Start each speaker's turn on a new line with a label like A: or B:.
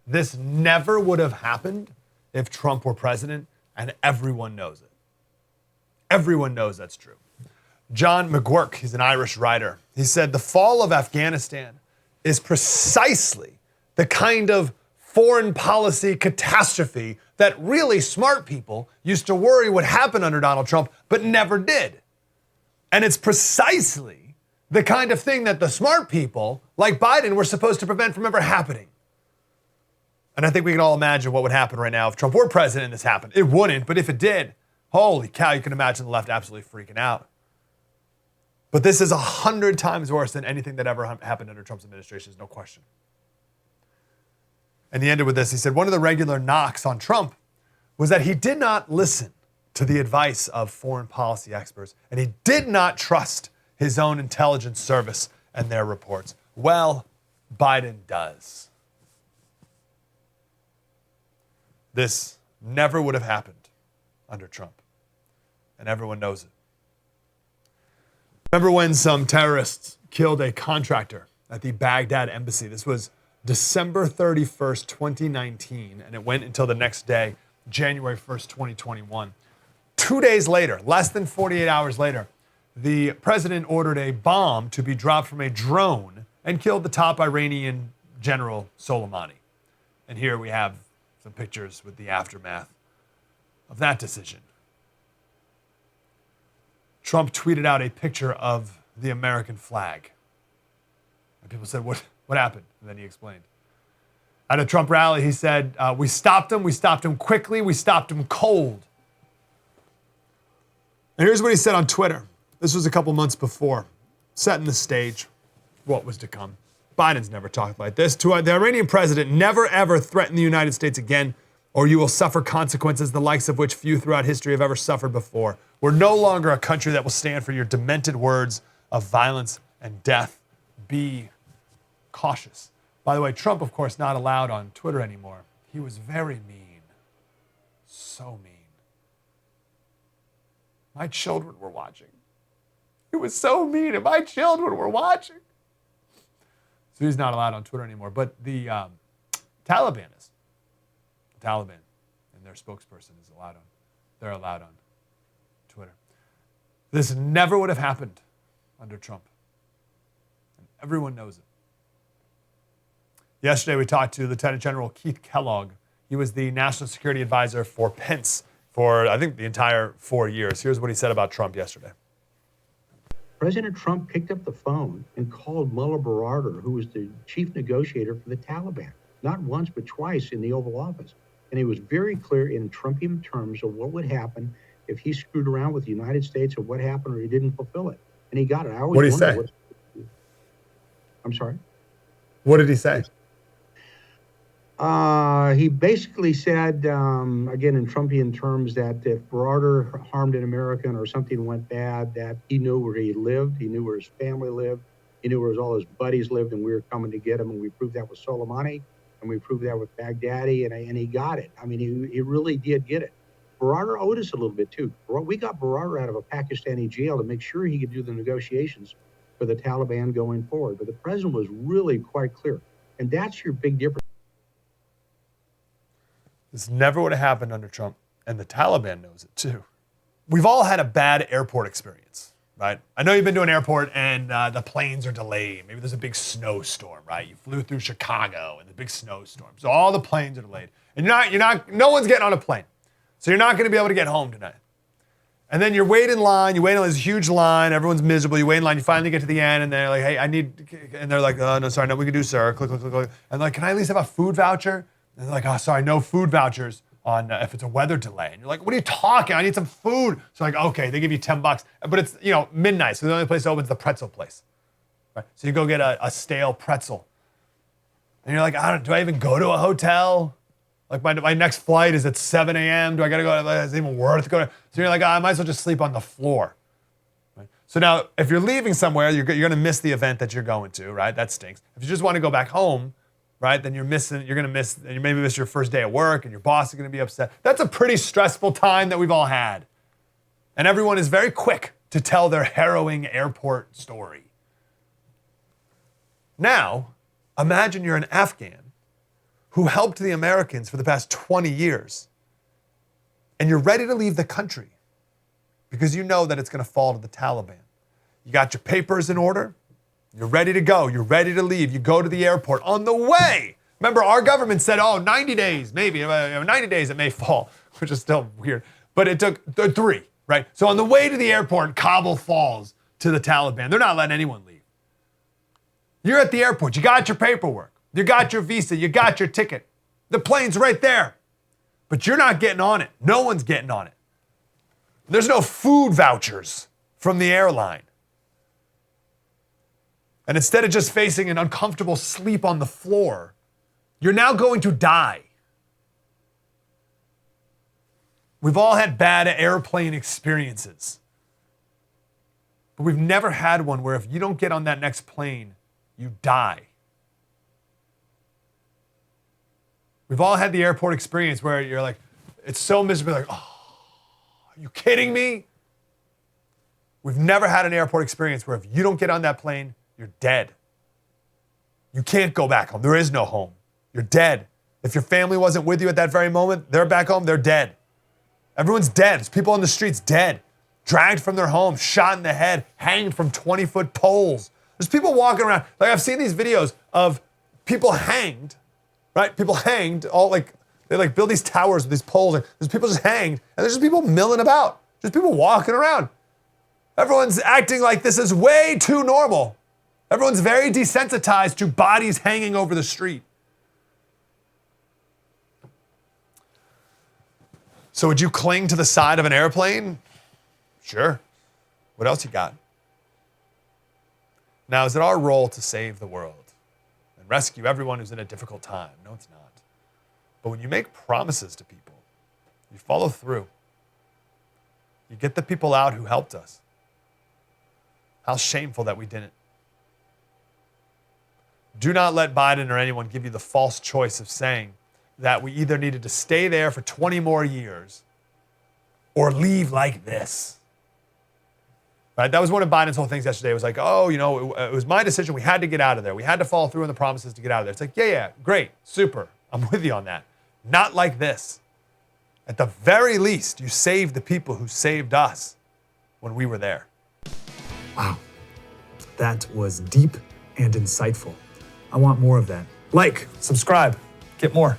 A: This never would have happened if Trump were president, and everyone knows it. Everyone knows that's true. John McGuirk, he's an Irish writer. He said, the fall of Afghanistan is precisely the kind of foreign policy catastrophe that really smart people used to worry would happen under Donald Trump, but never did. And it's precisely the kind of thing that the smart people, like Biden, were supposed to prevent from ever happening. And I think we can all imagine what would happen right now if Trump were president and this happened. It wouldn't, but if it did, holy cow, you can imagine the left absolutely freaking out. But this is 100 times worse than anything that ever happened under Trump's administration, there's no question. And he ended with this. He said, one of the regular knocks on Trump was that he did not listen to the advice of foreign policy experts, and he did not trust his own intelligence service and their reports. Well, Biden does. This never would have happened under Trump, and everyone knows it. Remember when some terrorists killed a contractor at the Baghdad embassy? This was December 31st, 2019, and it went until the next day, January 1st, 2021. 2 days later, less than 48 hours later, the president ordered a bomb to be dropped from a drone and killed the top Iranian general Soleimani. And here we have some pictures with the aftermath of that decision. Trump tweeted out a picture of the American flag. And people said, what happened? And then he explained. At a Trump rally, he said, we stopped him quickly, we stopped him cold. And here's what he said on Twitter. This was a couple months before, setting the stage, what was to come. Biden's never talked like this. To the Iranian president, never ever threaten the United States again, or you will suffer consequences the likes of which few throughout history have ever suffered before. We're no longer a country that will stand for your demented words of violence and death. Be cautious. By the way, Trump, of course, not allowed on Twitter anymore. He was very mean. So mean. My children were watching. He was so mean, and my children were watching. So he's not allowed on Twitter anymore. But the Taliban is. The Taliban and their spokesperson is allowed on. They're allowed on Twitter. This never would have happened under Trump. And everyone knows it. Yesterday, we talked to Lieutenant General Keith Kellogg. He was the National Security Advisor for Pence for, I think, the entire 4 years. Here's what he said about Trump yesterday.
B: President Trump picked up the phone and called Mullah Baradar, who was the chief negotiator for the Taliban, not once but twice in the Oval Office. And he was very clear in Trumpian terms of what would happen if he screwed around with the United States, or what happened or he didn't fulfill it. And he got it.
A: What did he say?
B: I'm sorry?
A: What did he say?
B: He basically said, again, in Trumpian terms, that if Baradar harmed an American or something went bad, that he knew where he lived, he knew where his family lived, he knew where all his buddies lived, and we were coming to get him. And we proved that with Soleimani, and we proved that with Baghdadi, and he got it. I mean, he really did get it. Baradar owed us a little bit, too. We got Baradar out of a Pakistani jail to make sure he could do the negotiations for the Taliban going forward. But the president was really quite clear. And that's your big difference.
A: This never would have happened under Trump, and the Taliban knows it too. We've all had a bad airport experience, right? I know you've been to an airport and the planes are delayed. Maybe there's a big snowstorm, right? You flew through Chicago and the big snowstorm. So all the planes are delayed. And no one's getting on a plane. So you're not going to be able to get home tonight. And then you wait in this huge line, everyone's miserable, you wait in line, you finally get to the end, and they're like, hey, and they're like, oh, no, sorry, no, we can do, sir, click. And they're like, can I at least have a food voucher? And they're like, oh, sorry, no food vouchers on if it's a weather delay. And you're like, what are you talking? I need some food. So like, okay, they give you $10, but it's, midnight, so the only place open is the pretzel place. Right? So you go get a stale pretzel. And you're like, do I even go to a hotel? Like my next flight is at 7 a.m. Do I gotta go? Is it even worth going? So you're like, I might as well just sleep on the floor. Right? So now, if you're leaving somewhere, you're gonna miss the event that you're going to, right? That stinks. If you just want to go back home, right, then you maybe miss your first day at work, and your boss is gonna be upset. That's a pretty stressful time that we've all had. And everyone is very quick to tell their harrowing airport story. Now, imagine you're an Afghan who helped the Americans for the past 20 years, and you're ready to leave the country because you know that it's going to fall to the Taliban. You got your papers in order. You're ready to go. You're ready to leave. You go to the airport. On the way, remember, our government said, 90 days, maybe, 90 days it may fall, which is still weird. But it took 3, right? So on the way to the airport, Kabul falls to the Taliban. They're not letting anyone leave. You're at the airport. You got your paperwork. You got your visa. You got your ticket. The plane's right there. But you're not getting on it. No one's getting on it. There's no food vouchers from the airline. And instead of just facing an uncomfortable sleep on the floor, you're now going to die. We've all had bad airplane experiences. But we've never had one where if you don't get on that next plane, you die. We've all had the airport experience where you're like, it's so miserable, like, oh, are you kidding me? We've never had an airport experience where if you don't get on that plane, you're dead. You can't go back home. There is no home. You're dead. If your family wasn't with you at that very moment, they're back home, they're dead. Everyone's dead. There's people on the streets dead, dragged from their homes, shot in the head, hanged from 20-foot poles. There's people walking around. Like, I've seen these videos of people hanged, right? People hanged, all like, they like build these towers with these poles, and there's people just hanged, and there's just people milling about. Just people walking around. Everyone's acting like this is way too normal. Everyone's very desensitized to bodies hanging over the street. So would you cling to the side of an airplane? Sure. What else you got? Now, is it our role to save the world and rescue everyone who's in a difficult time? No, it's not. But when you make promises to people, you follow through. You get the people out who helped us. How shameful that we didn't. Do not let Biden or anyone give you the false choice of saying that we either needed to stay there for 20 more years or leave like this. Right? That was one of Biden's whole things yesterday. It was like, oh, it was my decision. We had to get out of there. We had to follow through on the promises to get out of there. It's like, yeah, great, super. I'm with you on that. Not like this. At the very least, you saved the people who saved us when we were there.
C: Wow, that was deep and insightful. I want more of that. Like, subscribe, get more.